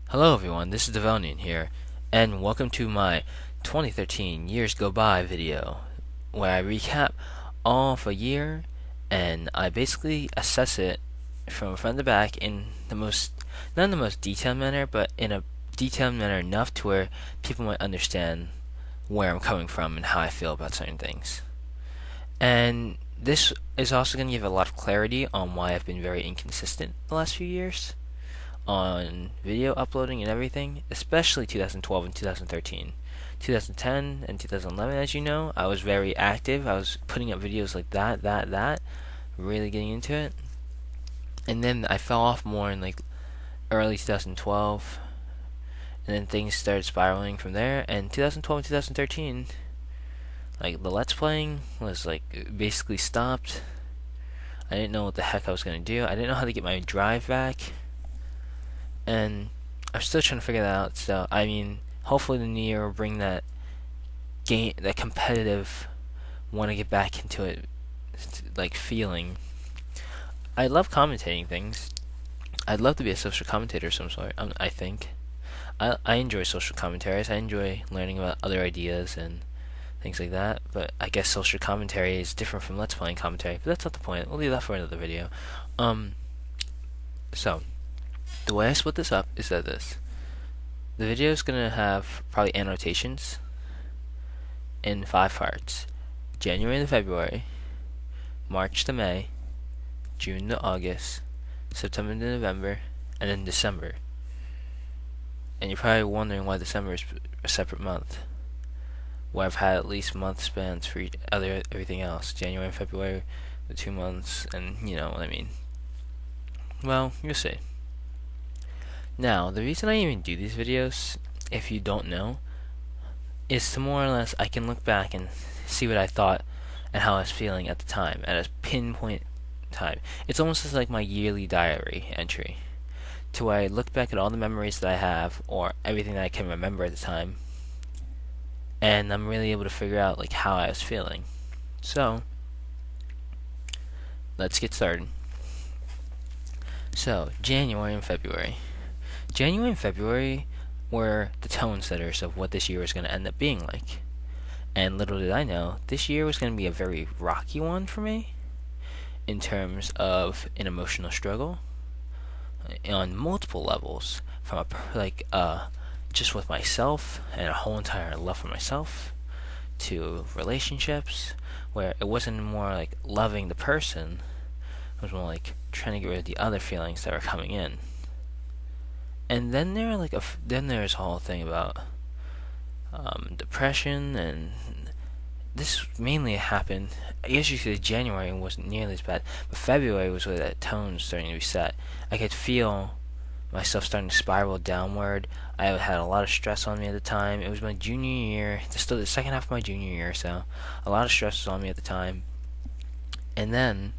Hello everyone, this is Davon here, and welcome to my 2013 Years Go By video, where I recap all of a year, and I basically assess it from front to back in the most, not in the most detailed manner, but in a detailed manner enough to where people might understand where I'm coming from and how I feel about certain things. And this is also going to give a lot of clarity on why I've been very inconsistent the last few years on video uploading and everything, especially 2012 and 2013. 2010 and 2011, as you know, I was very active. I was putting up videos like that, really getting into it. And then I fell off more in like early 2012, and then things started spiraling from there. And 2012 and 2013, like the Let's Playing was like basically stopped. I didn't know what the heck I was gonna do. I didn't know how to get my drive back, and I'm still trying to figure that out. So I mean, hopefully the new year will bring that game, that competitive, want to get back into it, like feeling. I love commentating things. I'd love to be a social commentator of some sort. I think I enjoy social commentaries. I enjoy learning about other ideas and things like that. But I guess social commentary is different from Let's Playing commentary. But that's not the point. We'll leave that for another video. Um. So the way I split this up is that the video is gonna have probably annotations in 5 parts: January to February, March to May, June to August, September to November, and then December. And you're probably wondering why December is a separate month, where I've had at least month spans for everything else. January and February, the 2 months, and you know what I mean. Well, you'll see. Now, the reason I even do these videos, if you don't know, is to more or less I can look back and see what I thought and how I was feeling at the time, at a pinpoint time. It's almost like my yearly diary entry, to where I look back at all the memories that I have, or everything that I can remember at the time, and I'm really able to figure out like how I was feeling. So, let's get started. So, January and February. January and February were the tone setters of what this year was going to end up being like. And little did I know, this year was going to be a very rocky one for me in terms of an emotional struggle on multiple levels, from just with myself and a whole entire love for myself, to relationships where it wasn't more like loving the person, it was more like trying to get rid of the other feelings that were coming in. And then there's a whole thing about depression, and this mainly happened. I guess you could say January wasn't nearly as bad, but February was where that tone was starting to be set. I could feel myself starting to spiral downward. I had a lot of stress on me at the time. It was my junior year, still the second half of my junior year, so a lot of stress was on me at the time. And then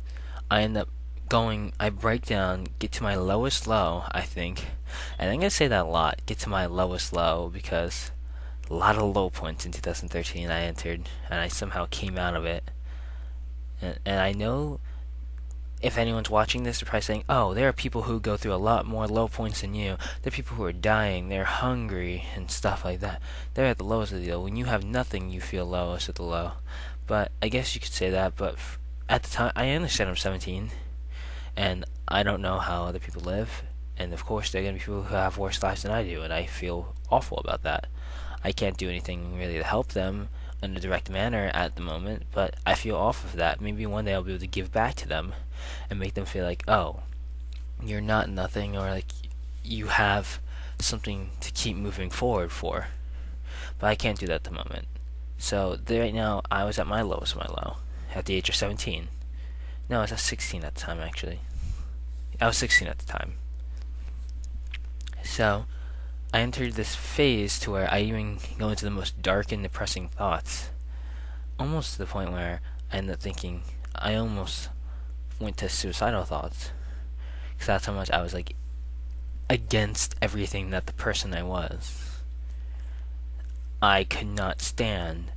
I end up I break down, get to my lowest low, I think. And I'm going to say that a lot, get to my lowest low, because a lot of low points in 2013 I entered, and I somehow came out of it. And I know if anyone's watching this, they're probably saying, oh, there are people who go through a lot more low points than you. There are people who are dying, they're hungry, and stuff like that. They're at the lowest of the low. When you have nothing, you feel lowest at the low. But I guess you could say that, but at the time, I understand I'm 17. And I don't know how other people live, and of course there are going to be people who have worse lives than I do, and I feel awful about that. I can't do anything really to help them in a direct manner at the moment, but I feel awful for that. Maybe one day I'll be able to give back to them and make them feel like, oh, you're not nothing, or like you have something to keep moving forward for. But I can't do that at the moment. So right now, I was at my lowest of my low at the age of 17. No, I was at 16 at the time, actually. I was 16 at the time. So, I entered this phase to where I even go into the most dark and depressing thoughts. Almost to the point where I ended up thinking, I almost went to suicidal thoughts. Because that's how much I was like against everything that the person I was. I could not stand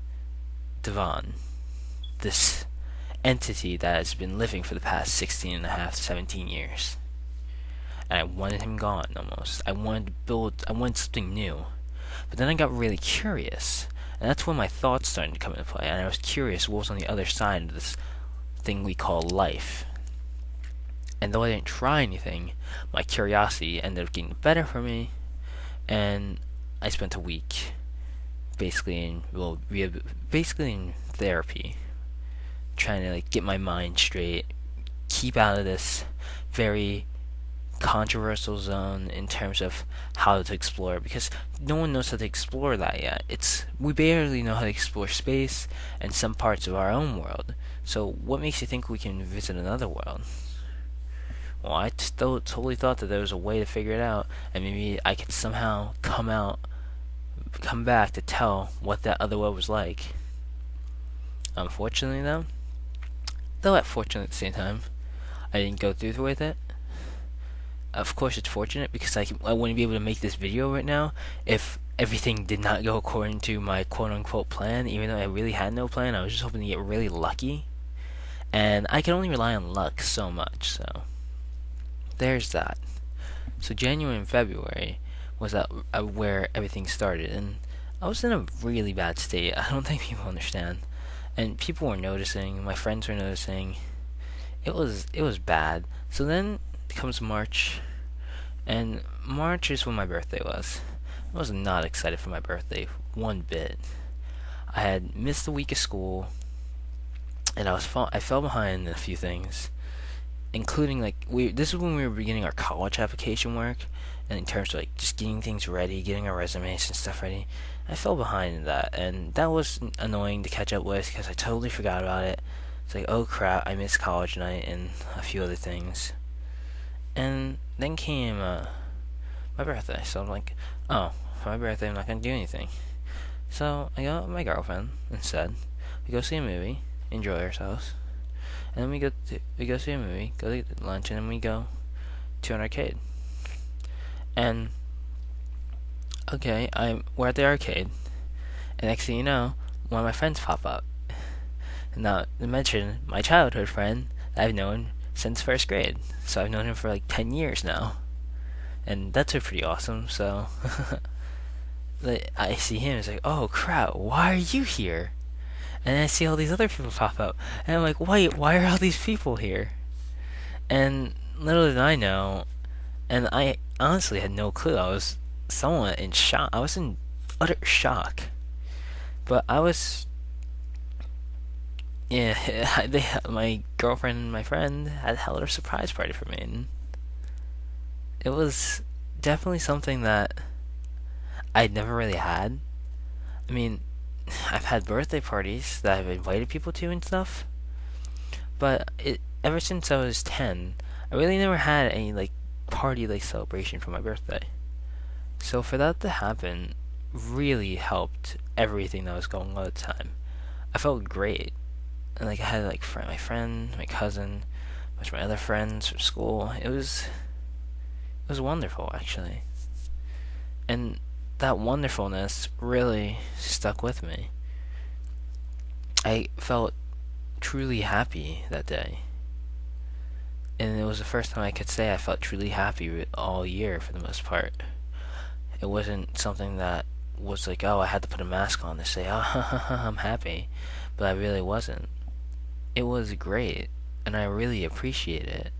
Davon. This entity that has been living for the past 16 and a half, 17 years. and I wanted him gone almost. I wanted something new. But then I got really curious, and that's when my thoughts started to come into play, and I was curious what was on the other side of this thing we call life. And though I didn't try anything, my curiosity ended up getting better for me, and I spent a week basically in therapy, trying to like get my mind straight, keep out of this very controversial zone in terms of how to explore, because no one knows how to explore that yet. We barely know how to explore space and some parts of our own world. So what makes you think we can visit another world? Well, I still totally thought that there was a way to figure it out, and maybe I could somehow come back to tell what that other world was like. Unfortunately, though fortunate at the same time, I didn't go through with it. Of course, it's fortunate because I wouldn't be able to make this video right now if everything did not go according to my quote-unquote plan, even though I really had no plan. I was just hoping to get really lucky, and I can only rely on luck so much, so there's that. So January and February was where everything started, and I was in a really bad state. I don't think people understand, and people were noticing. My friends were noticing. It was bad. So then comes March, and March is when my birthday was. I was not excited for my birthday one bit. I had missed a week of school, and I fell behind in a few things, including this is when we were beginning our college application work, and in terms of like just getting things ready, getting our resumes and stuff ready. I fell behind in that, and that was annoying to catch up with because I totally forgot about it. It's like, oh crap, I missed college night and a few other things. And then came my birthday, so I'm like, oh, for my birthday I'm not going to do anything. So I go out with my girlfriend instead. We go see a movie, enjoy ourselves, and then we go see a movie, go to lunch, and then we go to an arcade. And okay, we're at the arcade, and next thing you know, one of my friends pop up. And now to mention my childhood friend that I've known since first grade. So I've known him for like 10 years now. And that's pretty awesome, so I see him, it's like, oh crap, why are you here? And then I see all these other people pop up, and I'm like, wait, why are all these people here? And little did I know, and I honestly had no clue. I was somewhat in shock. I was in utter shock. But I was, yeah, my girlfriend and my friend had held a surprise party for me, and it was definitely something that I'd never really had. I mean, I've had birthday parties that I've invited people to and stuff, but ever since I was 10, I really never had any like party like celebration for my birthday. So for that to happen really helped everything that was going on at the time. I felt great. And like I had like my friend, my cousin, a bunch of my other friends from school. It was wonderful actually. And that wonderfulness really stuck with me. I felt truly happy that day. And it was the first time I could say I felt truly happy all year for the most part. It wasn't something that was like, oh, I had to put a mask on to say, oh, I'm happy. But I really wasn't. It was great, and I really appreciate it.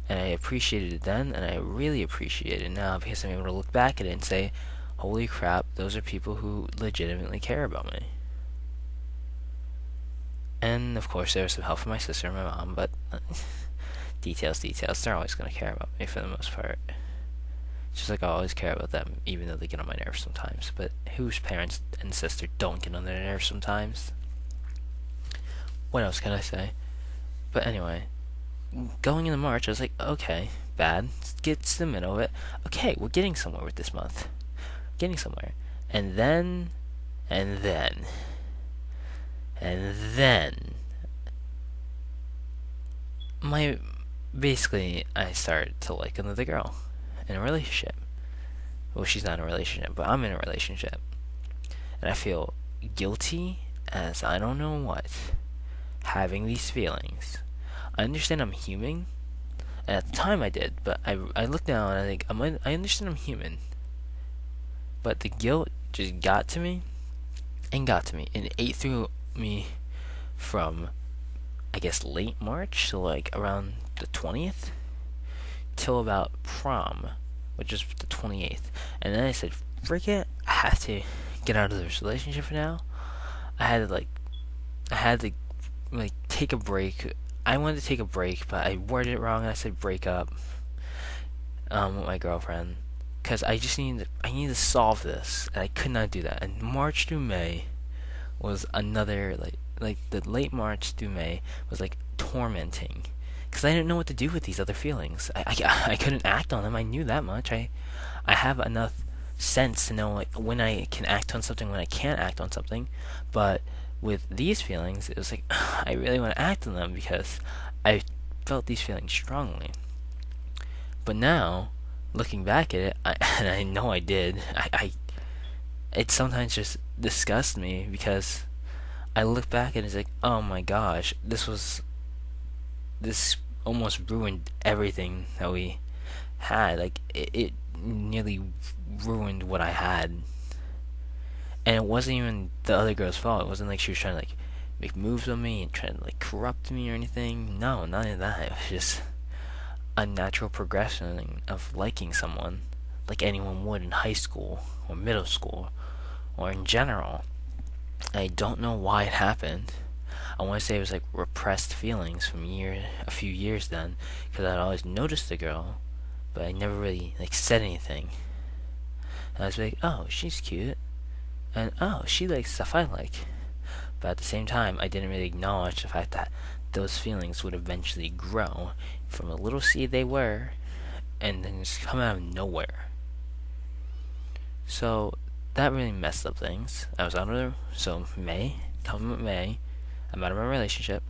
And I appreciated it then, and I really appreciate it now because I'm able to look back at it and say, holy crap, those are people who legitimately care about me. And of course there was some help from my sister and my mom, but details, they're always going to care about me for the most part. Just like I always care about them, even though they get on my nerves sometimes. But whose parents and sister don't get on their nerves sometimes? What else can I say? But anyway, going into March, I was like, okay, bad. Let's get to the middle of it. Okay, we're getting somewhere with this month. Getting somewhere. And then, basically, I started to like another girl in a relationship. Well, she's not in a relationship, but I'm in a relationship. And I feel guilty as I don't know what, having these feelings. I understand I'm human, And at the time I did, but I looked down and I think I understand I'm human, but the guilt just got to me and got to me and it ate through me from I guess late March, so like around the 20th till about prom, which is the 28th. And then I said, "Frick it, I have to get out of this relationship for now." I had to like I had to like take a break. I wanted to take a break, but I worded it wrong and I said break up with my girlfriend because I needed to solve this, and I could not do that. And March through May was another like the late March through May was like tormenting because I didn't know what to do with these other feelings. I couldn't act on them. I knew that much. I have enough sense to know like when I can act on something, when I can't act on something. But with these feelings, it was like I really want to act on them because I felt these feelings strongly. But now, looking back at it, and I know I did, it sometimes just disgusts me because I look back and it's like, oh my gosh, this almost ruined everything that we had. Like it nearly ruined what I had, and it wasn't even the other girl's fault. It wasn't like she was trying to like make moves on me and trying to like corrupt me or anything. No, none of that. It was just a natural progression of liking someone, like anyone would in high school or middle school or in general. I don't know why it happened. I want to say it was like repressed feelings from a few years then, because I'd always noticed the girl, but I never really like said anything. And I was like, oh, she's cute, and oh, she likes stuff I like. But at the same time, I didn't really acknowledge the fact that those feelings would eventually grow from a little seed they were, and then just come out of nowhere. So that really messed up things. I was out of there. So May, coming with May, I'm out of my relationship,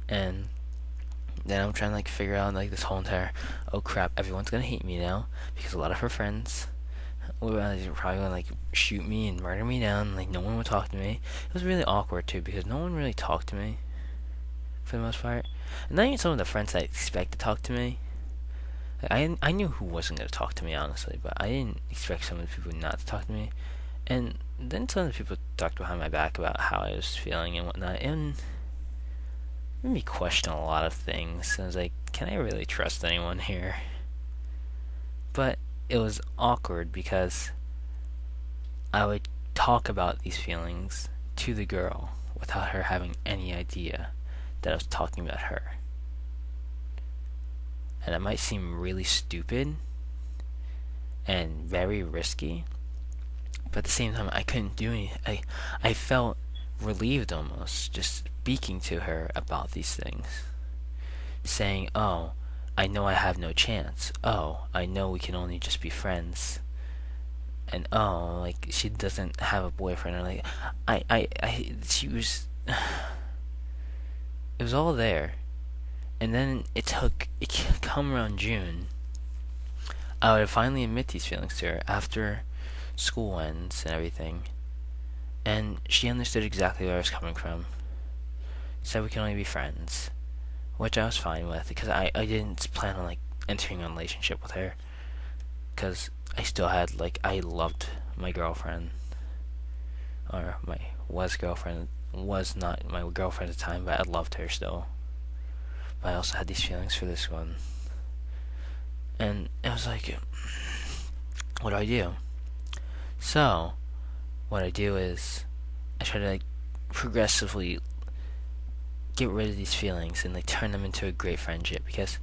and then I'm trying to like figure out like this whole entire, oh crap, everyone's gonna hate me now because a lot of her friends were probably gonna like shoot me and murder me down. Like no one would talk to me. It was really awkward too because no one really talked to me for the most part. And not even some of the friends I expect to talk to me. I knew who wasn't gonna talk to me honestly, but I didn't expect some of the people not to talk to me. And then some of the people talked behind my back about how I was feeling and whatnot, and made me question a lot of things. I was like, can I really trust anyone here? But it was awkward because I would talk about these feelings to the girl without her having any idea that I was talking about her. And it might seem really stupid and very risky, but at the same time, I couldn't do anything. I felt relieved almost just speaking to her about these things. Saying, oh, I know I have no chance. Oh, I know we can only just be friends. And oh, like, she doesn't have a boyfriend. Or like, she was, it was all there. And then it come around June, I would finally admit these feelings to her after school ends and everything. And she understood exactly where I was coming from. Said we can only be friends, which I was fine with because I didn't plan on like entering a relationship with her because I still had like I loved my girlfriend, or my was not my girlfriend at the time, but I loved her still. But I also had these feelings for this one. And it was like, what do I do? So, what I do is, I try to like progressively get rid of these feelings and like turn them into a great friendship because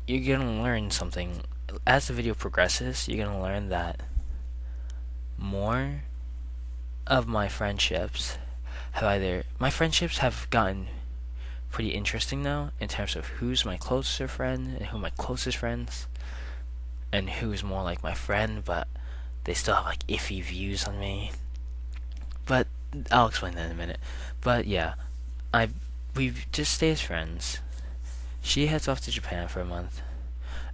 you're gonna learn something. As the video progresses, you're gonna learn that more of my friendships have gotten pretty interesting now in terms of who's my closer friend and who are my closest friends and who's more like my friend but they still have like iffy views on me. But I'll explain that in a minute. But yeah, we just stay as friends. She heads off to Japan for a month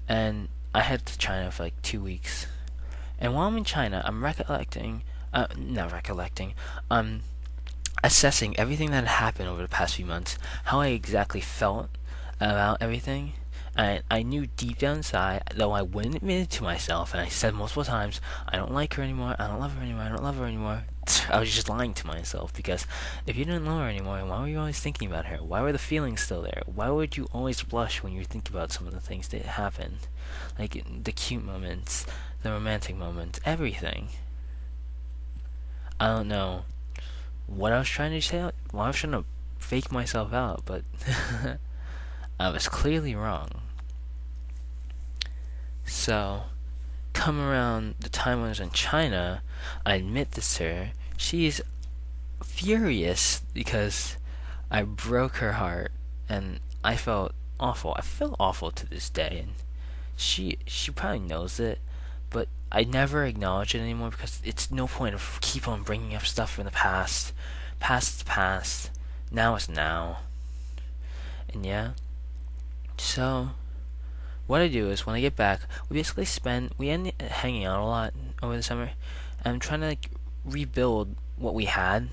and I head to China for like 2 weeks. And while I'm in China, I'm assessing everything that had happened over the past few months, how I exactly felt about everything. And I knew deep down inside, though I wouldn't admit it to myself, and I said multiple times, I don't like her anymore, I don't love her anymore, I don't love her anymore. I was just lying to myself, because if you didn't love her anymore, why were you always thinking about her? Why were the feelings still there? Why would you always blush when you think about some of the things that happened? Like, the cute moments, the romantic moments, everything. I don't know what I was trying to say. Well, I was trying to fake myself out, but I was clearly wrong. So, come around the time when I was in China, I admit this to her. She's furious because I broke her heart, and I felt awful. I feel awful to this day, and she probably knows it, but I never acknowledge it anymore because it's no point of keep on bringing up stuff from the past. Past is past. Now is now. And yeah. So what I do is when I get back, we end up hanging out a lot over the summer. And I'm trying to like rebuild what we had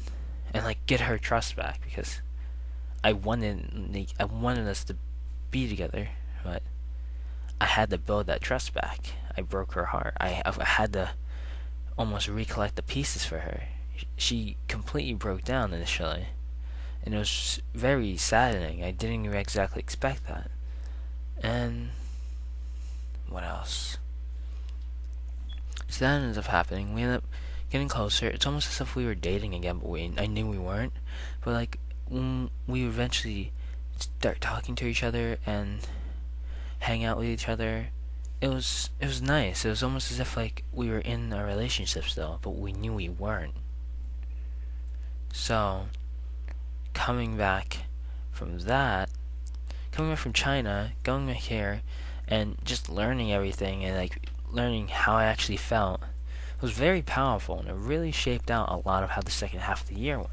and like get her trust back because I wanted us to be together, but I had to build that trust back. I broke her heart. I had to almost recollect the pieces for her. She completely broke down initially, and it was very saddening. I didn't exactly expect that. And what else? So that ends up happening. We end up getting closer. It's almost as if we were dating again, but I knew we weren't. But like when we eventually start talking to each other and hang out with each other, it was nice. It was almost as if like we were in a relationship still, but we knew we weren't. So coming back from that, coming back from China, going back here, and just learning everything and like learning how I actually felt was very powerful, and it really shaped out a lot of how the second half of the year went.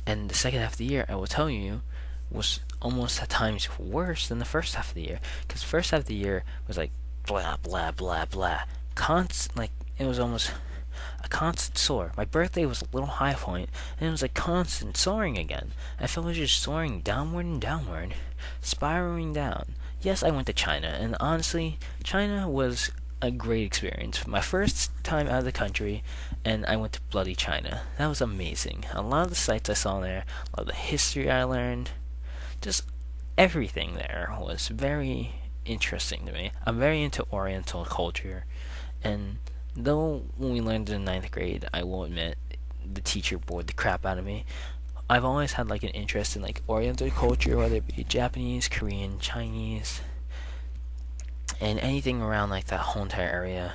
And the second half of the year, I will tell you, was almost at times worse than the first half of the year. Because the first half of the year was like blah blah blah blah, constant. Like it was almost a constant soar. My birthday was a little high point, and it was like constant soaring again. I felt like just soaring downward and downward, spiraling down. Yes, I went to China, and honestly, China was a great experience. My first time out of the country, and I went to bloody China. That was amazing. A lot of the sights I saw there, a lot of the history I learned, just everything there was very interesting to me. I'm very into Oriental culture, and though when we learned in ninth grade, I will admit, the teacher bored the crap out of me. I've always had like an interest in like Oriental culture, whether it be Japanese, Korean, Chinese, and anything around like that whole entire area,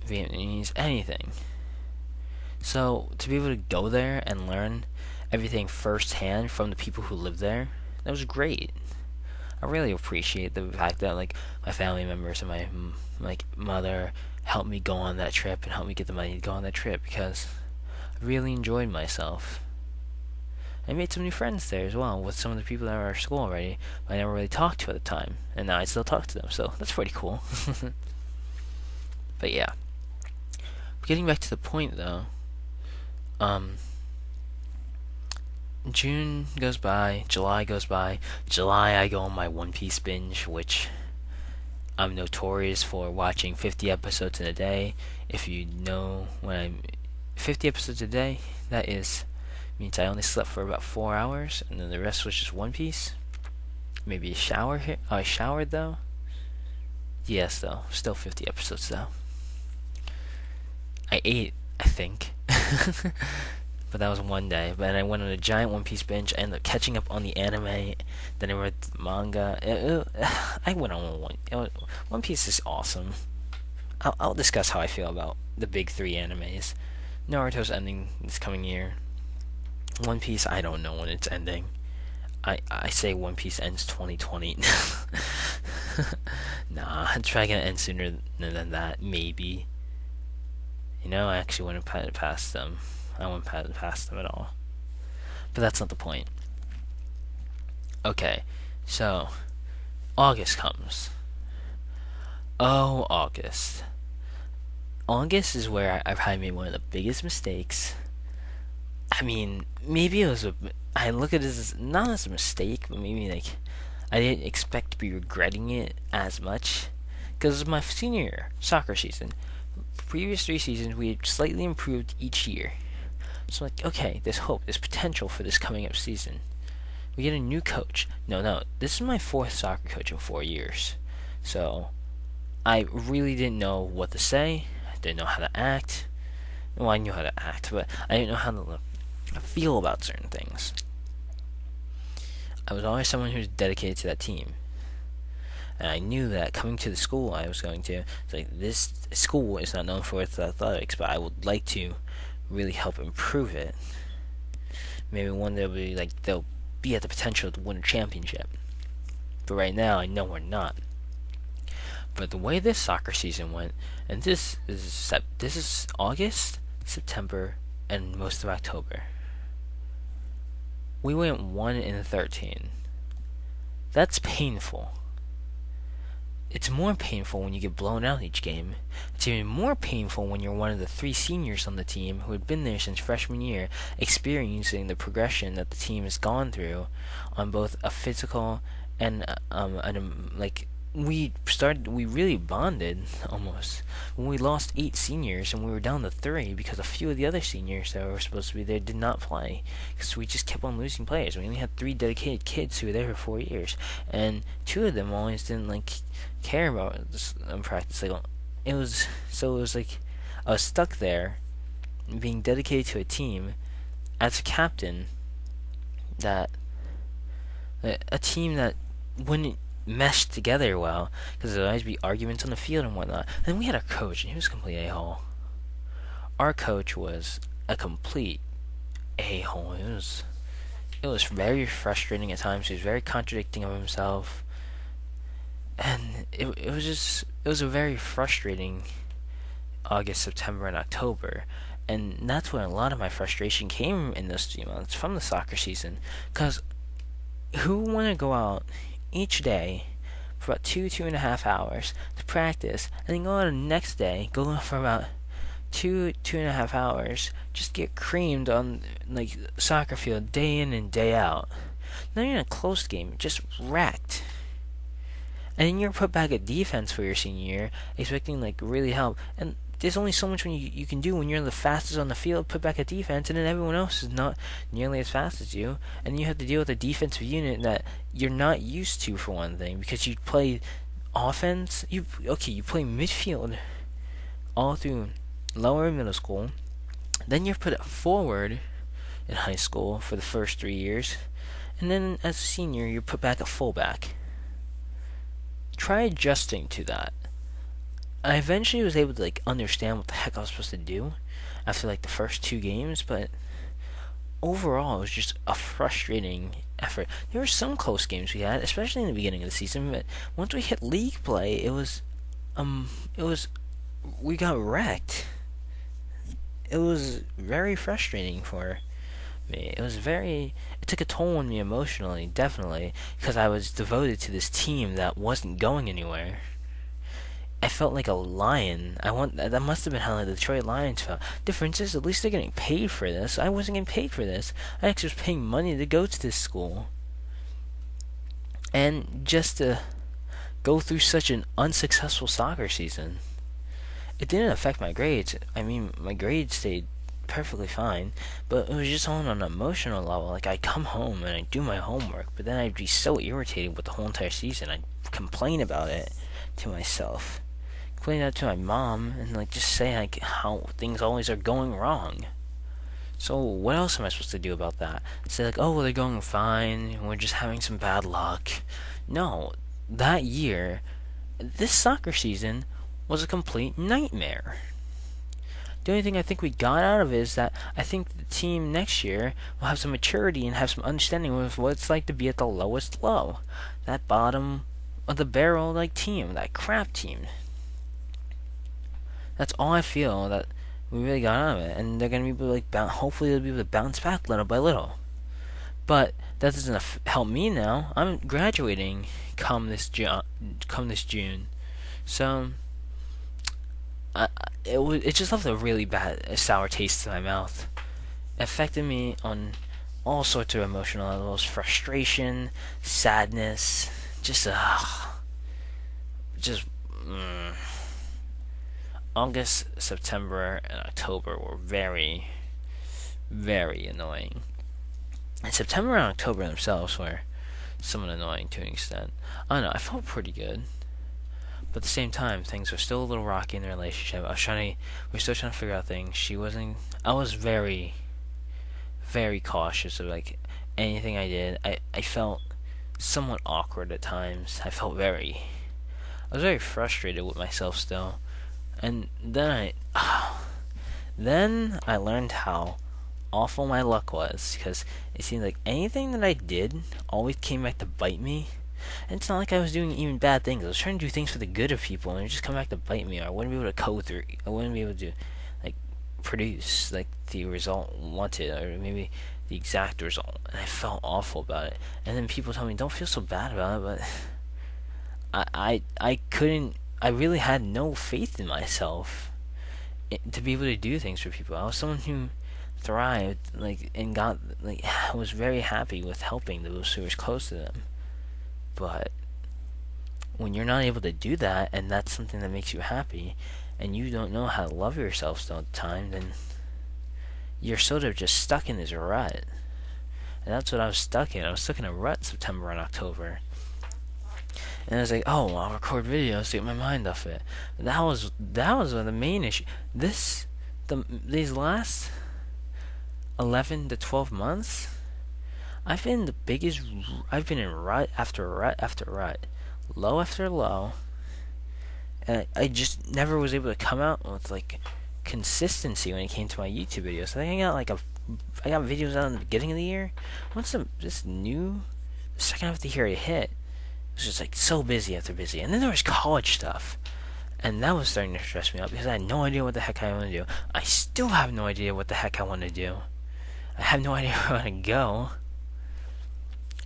Vietnamese, anything. So to be able to go there and learn everything firsthand from the people who live there, that was great. I really appreciate the fact that like my family members and my like mother helped me go on that trip and helped me get the money to go on that trip because I really enjoyed myself. I made some new friends there as well with some of the people that were at our school already, but I never really talked to at the time, and now I still talk to them, so that's pretty cool. But yeah, getting back to the point though, June goes by, July goes by. July I go on my One Piece binge, which I'm notorious for watching 50 episodes in a day. If you know when I'm 50 episodes a day, that means I only slept for about 4 hours, and then the rest was just One Piece. Maybe a shower here. Oh, I showered though. Yes, though. Still 50 episodes though. I ate, I think. But that was one day. But then I went on a giant One Piece binge. I ended up catching up on the anime. Then I read the manga. I went on one. One Piece is awesome. I'll discuss how I feel about the big three animes. Naruto's ending this coming year. One Piece, I don't know when it's ending. I say One Piece ends 2020. Nah, it's probably gonna end sooner than that, maybe. I actually wouldn't put it past them. I wouldn't put it past them at all. But that's not the point. Okay, so August comes. Oh, August. August is where I've probably made one of the biggest mistakes I mean, maybe it was a. I look at it as not as a mistake, but maybe like I didn't expect to be regretting it as much because of my senior year, soccer season. Previous 3 seasons, we had slightly improved each year. So like, okay, there's hope, there's potential for this coming up season. We get a new coach. No, this is my fourth soccer coach in 4 years. So I really didn't know what to say. I didn't know how to act. Well, I knew how to act, but I didn't know how to feel about certain things. I was always someone who was dedicated to that team. And I knew that coming to the school I was going to, it's like this school is not known for its athletics, but I would like to really help improve it. Maybe one day they'll be at the potential to win a championship. But right now, I know we're not. But the way this soccer season went, and this is August, September, and most of October. We went 1-13. That's painful. It's more painful when you get blown out each game. It's even more painful when you're one of the 3 seniors on the team who had been there since freshman year, experiencing the progression that the team has gone through on both a physical and we really bonded almost when we lost 8 seniors and we were down to 3 because a few of the other seniors that were supposed to be there did not play because we just kept on losing players. We only had 3 dedicated kids who were there for 4 years, and 2 of them always didn't care about this practice. It was like I was stuck there being dedicated to a team as a captain that a team that wouldn't mesh together well because there'd always be arguments on the field and whatnot. And we had a coach, and he was a complete a-hole. Our coach was a complete a-hole. It was very frustrating at times. He was very contradicting of himself, and it was a very frustrating August, September, and October. And that's when a lot of my frustration came in those 3 months from the soccer season. Because who want to go out each day for about 2.5 hours to practice, and then go on the next day, go for about 2.5 hours, just get creamed on soccer field day in and day out. Not even a close game, just wrecked. And then you're put back at defense for your senior year, expecting really help. And there's only so much you can do when you're the fastest on the field, put back at defense, and then everyone else is not nearly as fast as you. And then you have to deal with a defensive unit that you're not used to, for one thing, because you play offense. You play midfield all through lower and middle school. Then you're put at forward in high school for the first 3 years. And then as a senior, you're put back at fullback. Try adjusting to that. I eventually was able to understand what the heck I was supposed to do after the first 2 games, but overall it was just a frustrating effort. There were some close games we had, especially in the beginning of the season, but once we hit league play, it was we got wrecked. It was very frustrating for me. It took a toll on me emotionally, definitely, because I was devoted to this team that wasn't going anywhere. I felt like a lion. That must have been how the Detroit Lions felt. Difference is, at least they're getting paid for this. I wasn't getting paid for this. I actually was paying money to go to this school. And just to go through such an unsuccessful soccer season, it didn't affect my grades. I mean, my grades stayed perfectly fine, but it was just on an emotional level. I'd come home and I'd do my homework, but then I'd be so irritated with the whole entire season. I'd complain about it to myself. Complain that to my mom, and just say how things always are going wrong. So what else am I supposed to do about that? Say oh, well, they're going fine, we're just having some bad luck. No, that year, this soccer season was a complete nightmare. The only thing I think we got out of it is that I think the team next year will have some maturity and have some understanding of what it's like to be at the lowest low. That bottom of the barrel team, that crap team. That's all I feel that we really got out of it, and they're gonna be able to hopefully they'll be able to bounce back little by little. But that doesn't help me now. I'm graduating come this June, so it just left a really bad sour taste in my mouth. affected me on all sorts of emotional levels: frustration, sadness, just just mm, August, September, and October were very, very annoying. And September and October themselves were somewhat annoying to an extent. I don't know, I felt pretty good. But at the same time, things were still a little rocky in the relationship. We were still trying to figure out things. I was very, very cautious of like anything I did. I felt somewhat awkward at times. I was very frustrated with myself still. And then I learned how awful my luck was, because it seemed like anything that I did always came back to bite me. And it's not like I was doing even bad things. I was trying to do things for the good of people, and it just come back to bite me. Or I wouldn't be able to code through. I wouldn't be able to like produce like the result wanted, or maybe the exact result. And I felt awful about it. And then people tell me, "Don't feel so bad about it," but I couldn't. I really had no faith in myself to be able to do things for people. I was someone who thrived, like, and got, like, was very happy with helping those who were close to them. But when you're not able to do that, and that's something that makes you happy, and you don't know how to love yourself all the time, then you're sort of just stuck in this rut. And that's what I was stuck in. I was stuck in a rut September and October. And I was like, oh, I'll record videos to get my mind off it. That was the main issue. These last 11 to 12 months, I've been in rut after rut after rut, low after low, and I just never was able to come out with like consistency when it came to my YouTube videos. I think I got videos out in the beginning of the year. Once the second half of the year hit, it was just like so busy after busy, and then there was college stuff. And that was starting to stress me out because I had no idea what the heck I want to do. I still have no idea what the heck I want to do. I have no idea where I want to go.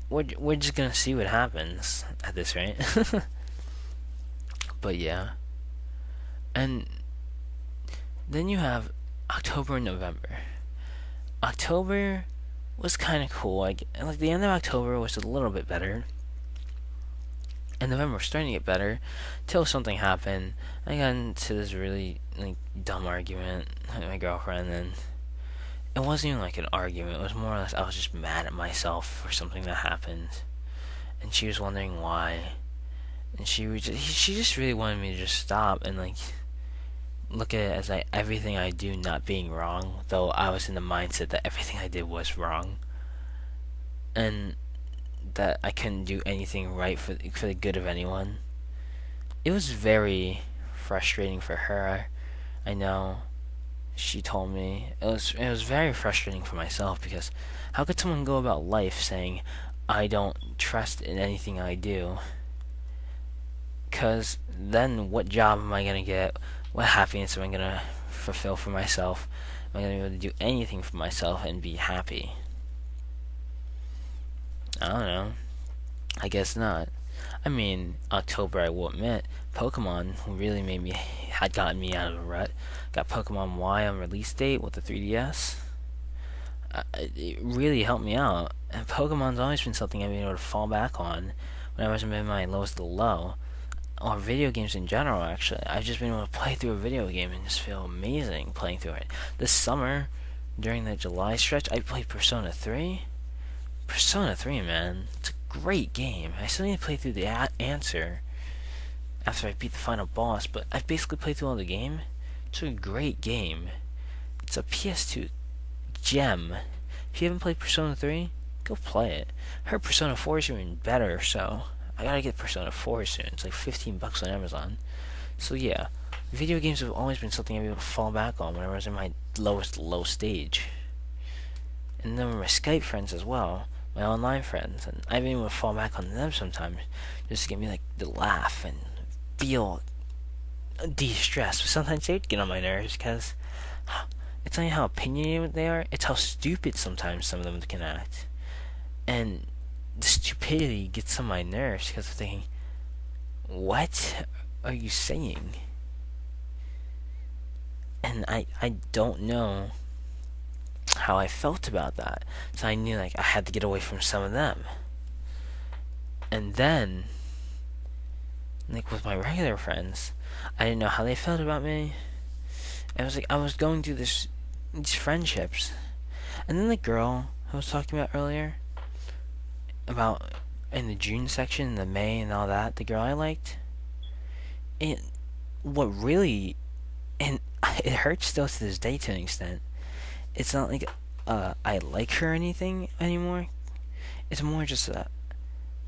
We're just gonna see what happens at this rate. But yeah. And then you have October and November. October was kind of cool. Like the end of October was a little bit better. And November was starting to get better till something happened. I got into this really like dumb argument with my girlfriend, and it wasn't even like an argument. It was more or less I was just mad at myself for something that happened, and she was wondering why. And she just really wanted me to just stop and like look at it as like everything I do not being wrong, though I was in the mindset that everything I did was wrong, and that I couldn't do anything right for the good of anyone. It was very frustrating for her. I know. She told me it was very frustrating for myself, because how could someone go about life saying I don't trust in anything I do? Because then what job am I gonna get? What happiness am I gonna fulfill for myself? Am I gonna be able to do anything for myself and be happy? I don't know. I guess not. I mean, October, I will admit, Pokemon really had gotten me out of a rut. Got Pokemon Y on release date with the 3DS. It really helped me out. And Pokemon's always been something I've been able to fall back on when I was in my lowest of low. Or video games in general, actually. I've just been able to play through a video game and just feel amazing playing through it. This summer, during the July stretch, I played Persona 3. Persona 3, man. It's a great game. I still need to play through the answer after I beat the final boss, but I've basically played through all the game. It's a great game. It's a PS2 gem. If you haven't played Persona 3, go play it. I heard Persona 4 is even better, so I gotta get Persona 4 soon. It's like $15 on Amazon. So yeah, video games have always been something I've been able to fall back on whenever I was in my lowest low stage. And then with my Skype friends as well, my online friends, and I've been able to fall back on them sometimes just to get me like to laugh and feel de-stressed. But sometimes they get on my nerves because it's not how opinionated they are, it's how stupid sometimes some of them can act. And the stupidity gets on my nerves because I'm thinking, what are you saying? And I don't know how I felt about that. So I knew like I had to get away from some of them. And then, like with my regular friends, I didn't know how they felt about me. It was like I was going through these friendships, and then the girl I was talking about earlier, about in the June section, the May and all that, the girl I liked, it what really, and it hurts still to this day to an extent. It's not like I like her or anything anymore. It's more just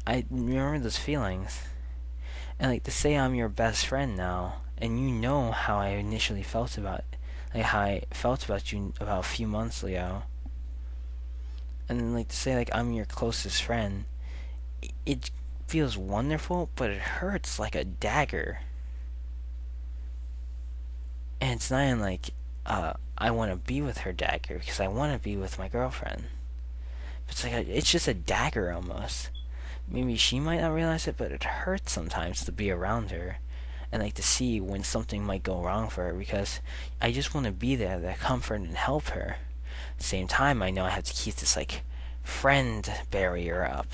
I remember those feelings, and like to say I'm your best friend now, and you know how I initially felt about it, like how I felt about you about a few months ago, and then like to say like I'm your closest friend, it feels wonderful, but it hurts like a dagger. And it's not even like I want to be with her dagger because I want to be with my girlfriend. But it's like it's just a dagger almost. Maybe she might not realize it, but it hurts sometimes to be around her and like to see when something might go wrong for her because I just want to be there to comfort and help her. At the same time, I know I have to keep this like friend barrier up.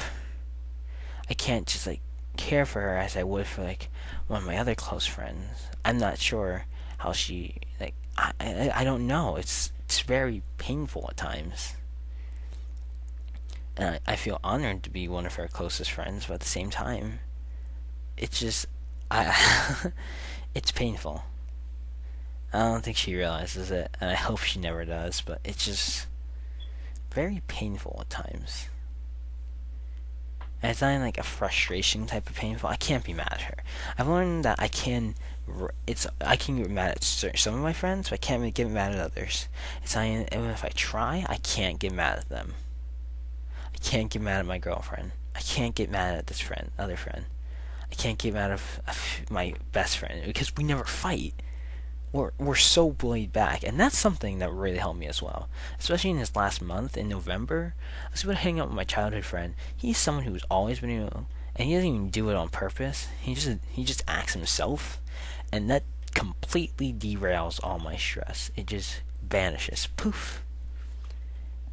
I can't just like care for her as I would for like one of my other close friends. I'm not sure how she like I don't know. It's very painful at times. And I feel honored to be one of her closest friends, but at the same time, it's just I it's painful. I don't think she realizes it, and I hope she never does, but it's just very painful at times. And it's not like a frustration type of painful. I can't be mad at her. I've learned that I can get mad at some of my friends, but I can't really get mad at others. It's not even if I try, I can't get mad at them. I can't get mad at my girlfriend. I can't get mad at this other friend. I can't get mad at my best friend because we never fight. We're so laid back, and that's something that really helped me as well. Especially in this last month in November, I was able to hang out with my childhood friend. He's someone who's always been able, and he doesn't even do it on purpose. He just acts himself, and that completely derails all my stress. It just vanishes, poof,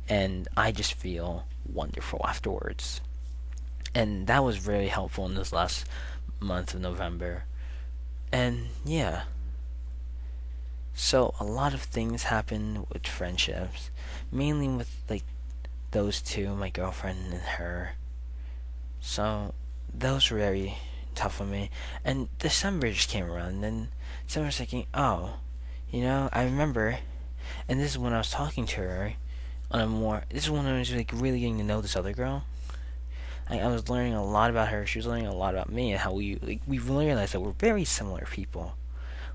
and I just feel wonderful afterwards. And that was very helpful in this last month of November. And yeah. So a lot of things happen with friendships, mainly with like those two, my girlfriend and her. So those were very tough on me. And December just came around, and December was thinking, oh, I remember, and this is when I was talking to her this is when I was like really getting to know this other girl. I was learning a lot about her. She was learning a lot about me, and how we realized that we're very similar people.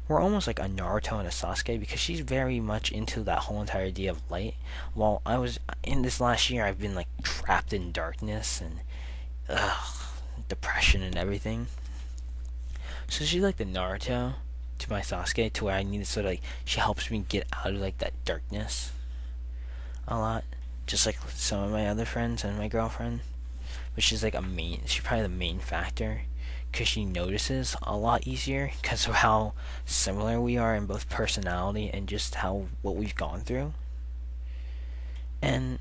We're almost like a Naruto and a Sasuke because she's very much into that whole entire idea of light. While I was in this last year, I've been like trapped in darkness and depression and everything. So she's like the Naruto to my Sasuke, to where I need to sort of like she helps me get out of like that darkness a lot, just like some of my other friends and my girlfriend, which is like she's probably the main factor. Because she notices a lot easier because of how similar we are in both personality and just what we've gone through. And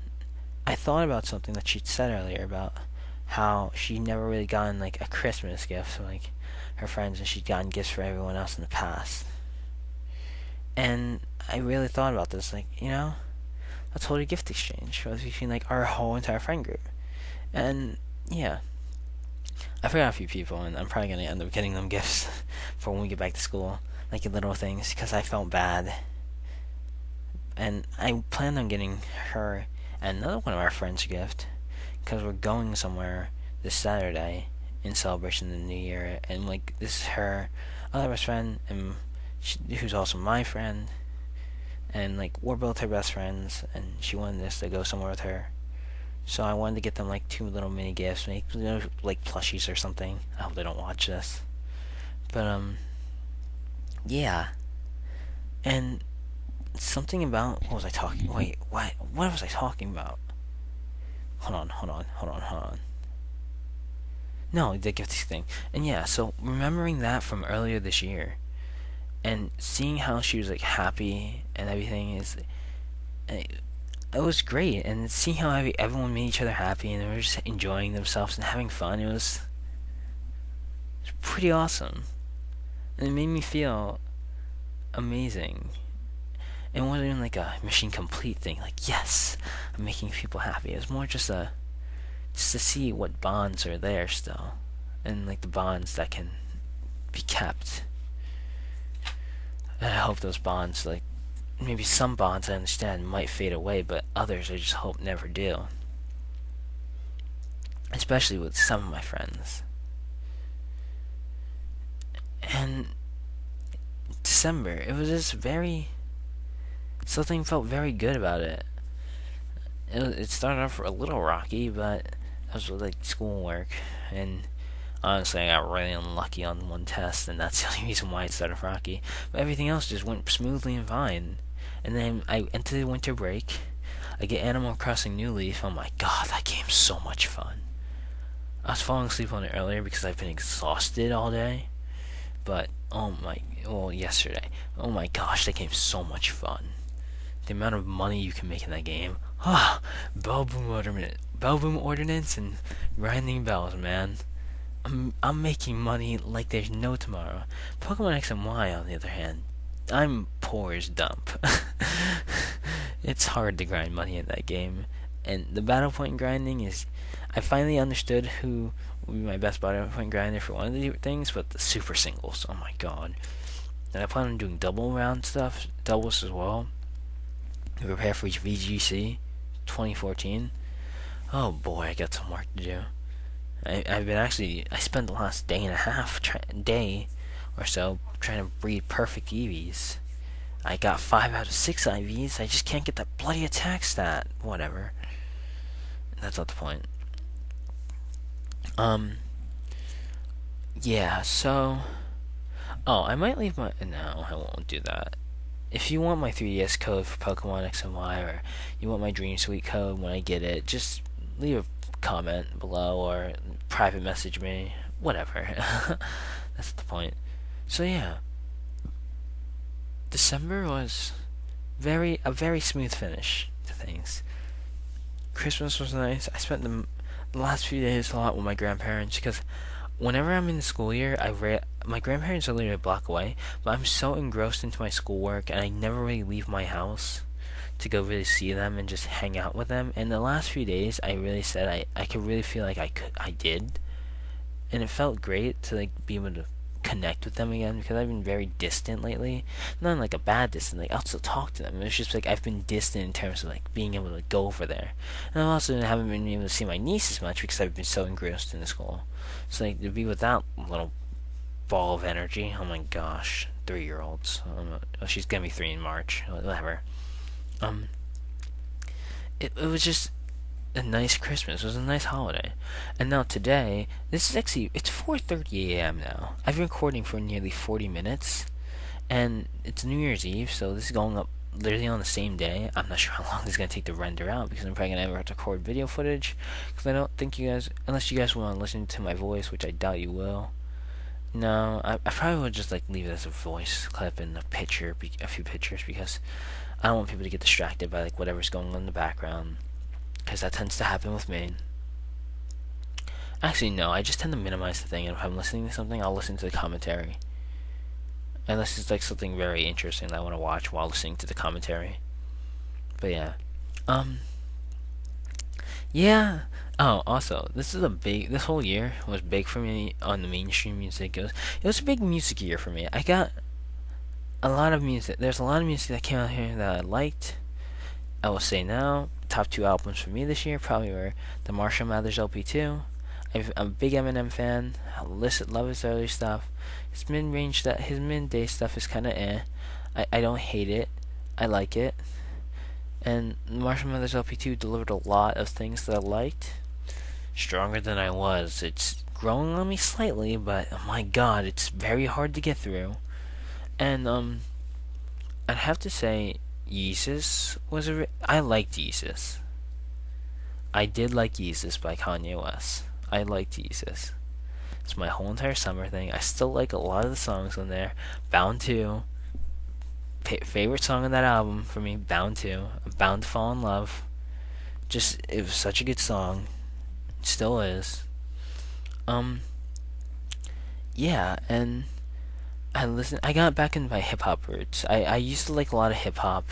I thought about something that she'd said earlier about how she never really gotten like a Christmas gift from like her friends, and she'd gotten gifts for everyone else in the past. And I really thought about this, like, let's hold a gift exchange between like our whole entire friend group. And yeah, I forgot a few people, and I'm probably going to end up getting them gifts for when we get back to school, like little things, because I felt bad. And I planned on getting her and another one of our friends a gift, because we're going somewhere this Saturday in celebration of the New Year, and like this is her other best friend, and who's also my friend, and like we're both her best friends, and she wanted us to go somewhere with her. So I wanted to get them like 2 little mini gifts, like plushies or something. I hope they don't watch this. But yeah. And something about what was I talking? Wait, what was I talking about? Hold on. No, the gift thing. And yeah, so remembering that from earlier this year, and seeing how she was like happy and everything is. it was great, and seeing how everyone made each other happy and they were just enjoying themselves and having fun, it was pretty awesome. And it made me feel amazing. It wasn't even like a mission complete thing, like, yes, I'm making people happy. It was more just to see what bonds are there still, and like the bonds that can be kept. And I hope those bonds, like, maybe some bonds I understand might fade away, but others I just hope never do. Especially with some of my friends. And December, it was just something felt very good about it. It started off a little rocky, but I was with like schoolwork, and honestly, I got really unlucky on one test, and that's the only reason why it started rocky. But everything else just went smoothly and fine. And then I entered the winter break. I get Animal Crossing New Leaf. Oh my god, that game's so much fun. I was falling asleep on it earlier because I've been exhausted all day. But, yesterday. Oh my gosh, that game's so much fun. The amount of money you can make in that game. Ah, Bell Boom Ordinance and grinding bells, man. I'm making money like there's no tomorrow. Pokemon X and Y, on the other hand, I'm poor as dump. It's hard to grind money in that game. And the battle point grinding is... I finally understood who would be my best battle point grinder for one of the things, but the super singles, oh my god. And I plan on doing doubles as well. To prepare for each VGC 2014. Oh boy, I got some work to do. I spent the last day or so trying to breed perfect EVs. I got 5 out of 6 IVs. I just can't get that bloody attack stat. Whatever. That's not the point. Yeah, so... Oh, I might leave my... No, I won't do that. If you want my 3DS code for Pokemon X and Y, or you want my Dream Suite code when I get it, just leave a comment below or private message me. Whatever. That's the point. So yeah. December was a very smooth finish to things. Christmas was nice. I spent the last few days a lot with my grandparents because whenever I'm in the school year, my grandparents are literally a block away, but I'm so engrossed into my schoolwork and I never really leave my house to go really see them and just hang out with them. And the last few days, I really said I could really feel like I did, and it felt great to like be able to connect with them again because I've been very distant lately. Not in like a bad distant, like I'll still talk to them. It's just like I've been distant in terms of like being able to go over there. And I also haven't been able to see my niece as much because I've been so engrossed in the school. So like to be with that little ball of energy, oh my gosh, 3-year-olds. She's gonna be 3 in March, whatever. It was just a nice Christmas. It was a nice holiday. And now today, it's 4:30 a.m. now. I've been recording for nearly 40 minutes, and it's New Year's Eve, so this is going up literally on the same day. I'm not sure how long this is going to take to render out, because I'm probably going to have to record video footage, because I don't think you guys, unless you guys want to listen to my voice, which I doubt you will. No, I probably would just like leave it as a voice clip and a few pictures, because I don't want people to get distracted by like whatever's going on in the background, because that tends to happen with me. Actually, no, I just tend to minimize the thing, and if I'm listening to something, I'll listen to the commentary. Unless it's like something very interesting that I want to watch while listening to the commentary. But yeah. Yeah. Oh, also, this whole year was big for me on the mainstream music. It was a big music year for me. I got a lot of music. There's a lot of music that came out here that I liked. I will say now, top 2 albums for me this year probably were the Marshall Mathers LP2. I'm a big Eminem fan. I love his early stuff. His mid-day stuff is kind of eh. I don't hate it. I like it. And Marshall Mathers LP2 delivered a lot of things that I liked. Stronger Than I Was. It's growing on me slightly, but oh my god, it's very hard to get through. And I'd have to say Yeezus was I liked Yeezus. I did like Yeezus by Kanye West. I liked Yeezus. It's my whole entire summer thing. I still like a lot of the songs on there. Bound 2, favorite song on that album for me, Bound to. I'm Bound to Fall in Love. Just, it was such a good song. It still is. Um, yeah, and I got back into my hip hop roots. I used to like a lot of hip hop,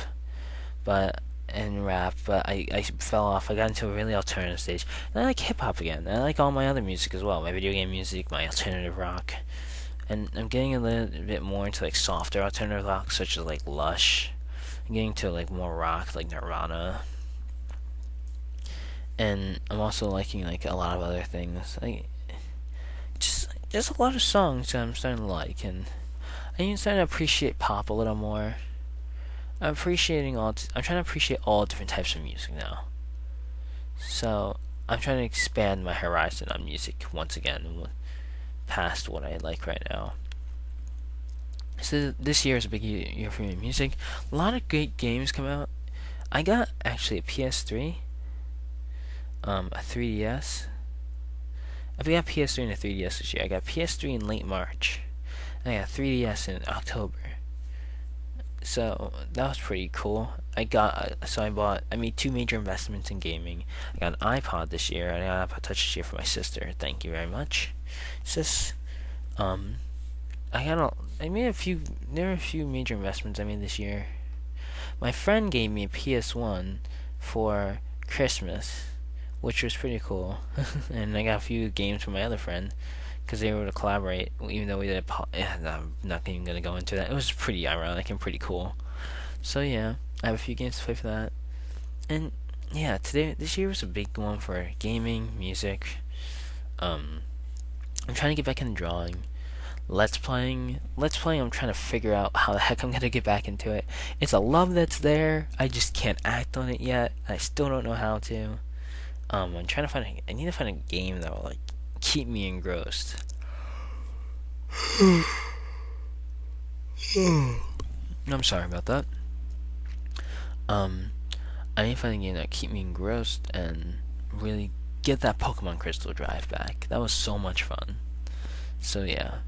but and rap, but I fell off. I got into a really alternative stage. And I like hip hop again. And I like all my other music as well. My video game music, my alternative rock. And I'm getting a little bit more into like softer alternative rock, such as like Lush. I'm getting to like more rock, like Nirvana. And I'm also liking like a lot of other things. Like just a lot of songs that I'm starting to like, and I'm even starting to appreciate pop a little more. I'm trying to appreciate all different types of music now. So I'm trying to expand my horizon on music once again, past what I like right now. So this year is a big year for me in music. A lot of great games come out. I got actually a PS3, a 3DS. I got PS3 and a 3DS this year. I got PS3 in late March, and I got 3DS in October. So that was pretty cool. I made two major investments in gaming. I got an iPod this year, and I got an iPod Touch this year for my sister. Thank you very much, sis. I made a few. There were a few major investments I made this year. My friend gave me a PS1 for Christmas, which was pretty cool. And I got a few games from my other friend, because they were able to collaborate, even though we did I'm not even going to go into that. It was pretty ironic and pretty cool. So yeah, I have a few games to play for that. And yeah, this year was a big one for gaming, music. I'm trying to get back into drawing. Let's playing, I'm trying to figure out how the heck I'm going to get back into it. It's a love that's there, I just can't act on it yet. I still don't know how to. I'm trying to I need to find a game that will, like, keep me engrossed. I'm sorry about that. I need to find a game that keep me engrossed and really get that Pokemon Crystal drive back. That was so much fun. So yeah.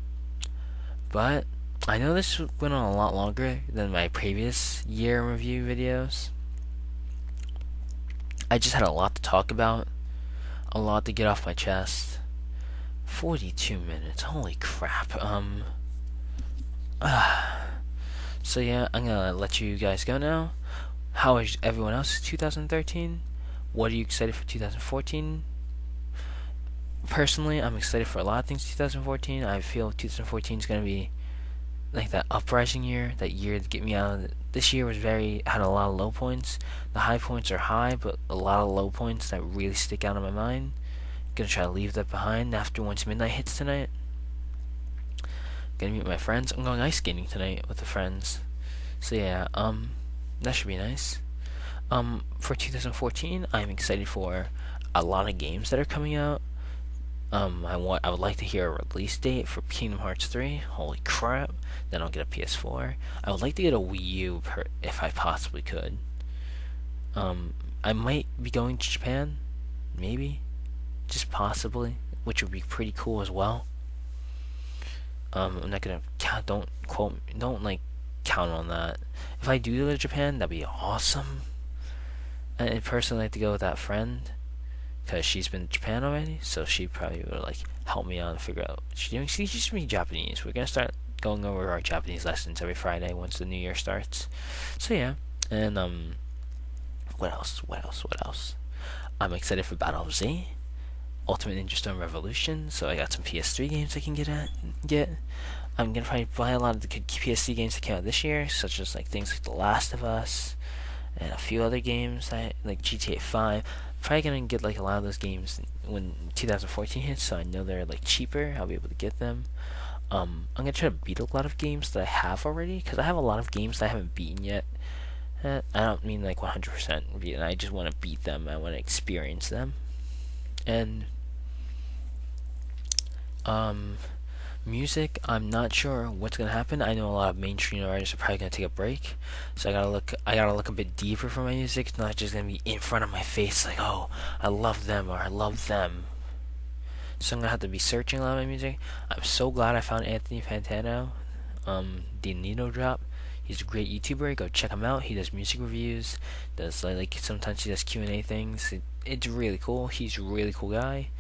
But I know this went on a lot longer than my previous year review videos. I just had a lot to talk about, a lot to get off my chest. 42 minutes, holy crap. So yeah, I'm gonna let you guys go now. How is everyone else's 2013? What are you excited for 2014? Personally, I'm excited for a lot of things 2014. I feel 2014 is gonna be like that uprising year, that year to get me out of it. This year had a lot of low points. The high points are high, but a lot of low points that really stick out in my mind. Gonna try to leave that behind after once midnight hits tonight. Gonna meet my friends. I'm going ice skating tonight with the friends. So yeah, that should be nice. For 2014, I'm excited for a lot of games that are coming out. I would like to hear a release date for Kingdom Hearts 3. Holy crap! Then I'll get a PS4. I would like to get a Wii U if I possibly could. I might be going to Japan, maybe, just possibly, which would be pretty cool as well. I'm not gonna count. Don't count on that. If I do go to Japan, that'd be awesome. And personally, I'd like to go with that friend, because she's been to Japan already, so she probably would like help me out and figure out what she's doing. She teaches me Japanese. We're gonna start going over our Japanese lessons every Friday once the new year starts. So yeah, and what else? I'm excited for Battle of Z, Ultimate Ninja Storm Revolution. So I got some PS3 games I can get. I'm gonna probably buy a lot of the PS3 games that came out this year, such as like things like The Last of Us and a few other games like GTA 5. Probably gonna get like a lot of those games when 2014 hits, so I know they're like cheaper. I'll be able to get them. I'm gonna try to beat a lot of games that I have already, because I have a lot of games that I haven't beaten yet. I don't mean like 100% beat, I just want to beat them. I want to experience them. And music, I'm not sure what's gonna happen. I know a lot of mainstream artists are probably gonna take a break, so I gotta look a bit deeper for my music. It's not just gonna be in front of my face like, oh, I love them or I love them. So I'm gonna have to be searching a lot of my music. I'm so glad I found Anthony Fantano, the Nino drop. He's a great YouTuber. Go check him out. He does music reviews. Does like sometimes he does Q&A things. It's really cool. He's a really cool guy.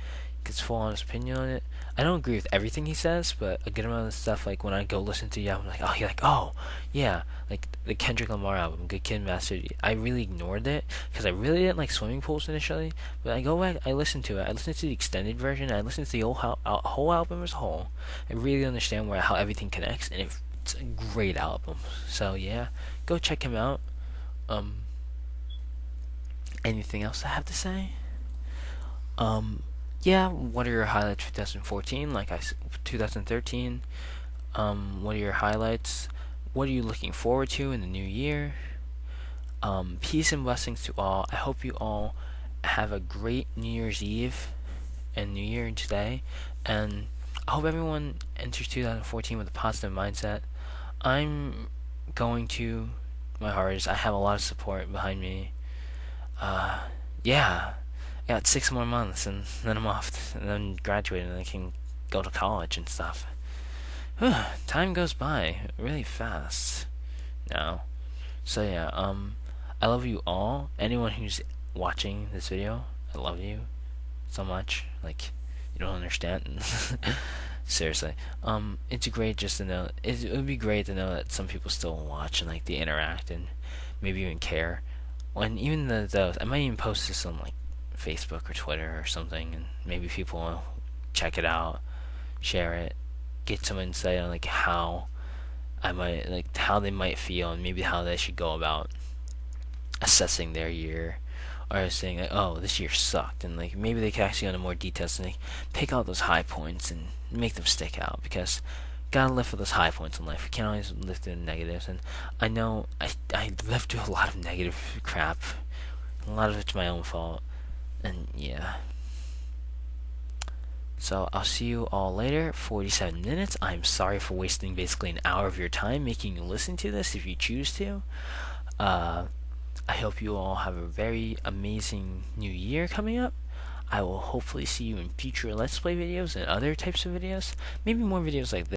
Gets full on his opinion on it. I don't agree with everything he says, but a good amount of stuff, like when I go listen to, yeah, I'm like, oh, you're like, oh, yeah, like the Kendrick Lamar album, Good Kid, Mad City. I really ignored it because I really didn't like swimming pools initially, but I go back, I listen to it. I listen to the extended version. I listen to the whole album as a whole. I really understand how everything connects, and it's a great album. So yeah, go check him out. Um, Anything else I have to say? Um, yeah, what are your highlights for 2014? 2013. What are your highlights? What are you looking forward to in the new year? Peace and blessings to all. I hope you all have a great New Year's Eve and New Year today, and I hope everyone enters 2014 with a positive mindset. I'm going to my hardest. I have a lot of support behind me. Uh, yeah, I got 6 more months, and then I'm off, and then graduating, and I can go to college and stuff. Time goes by really fast now. So yeah, I love you all. Anyone who's watching this video, I love you so much. Like, you don't understand. Seriously. It's great just to know. It would be great to know that some people still watch and like they interact and maybe even care. When even those, I might even post this on like Facebook or Twitter or something, and maybe people will check it out, share it, get some insight on like how how they might feel, and maybe how they should go about assessing their year, or saying like, oh, this year sucked, and like maybe they could actually go into more details and like pick out those high points and make them stick out, because gotta live for those high points in life. We can't always live through the negatives, and I know I lived through a lot of negative crap. A lot of it's my own fault, and yeah. So I'll see you all later. 47 minutes. I'm sorry for wasting basically an hour of your time making you listen to this if you choose to. I hope you all have a very amazing new year coming up. I will hopefully see you in future Let's Play videos and other types of videos. Maybe more videos like this.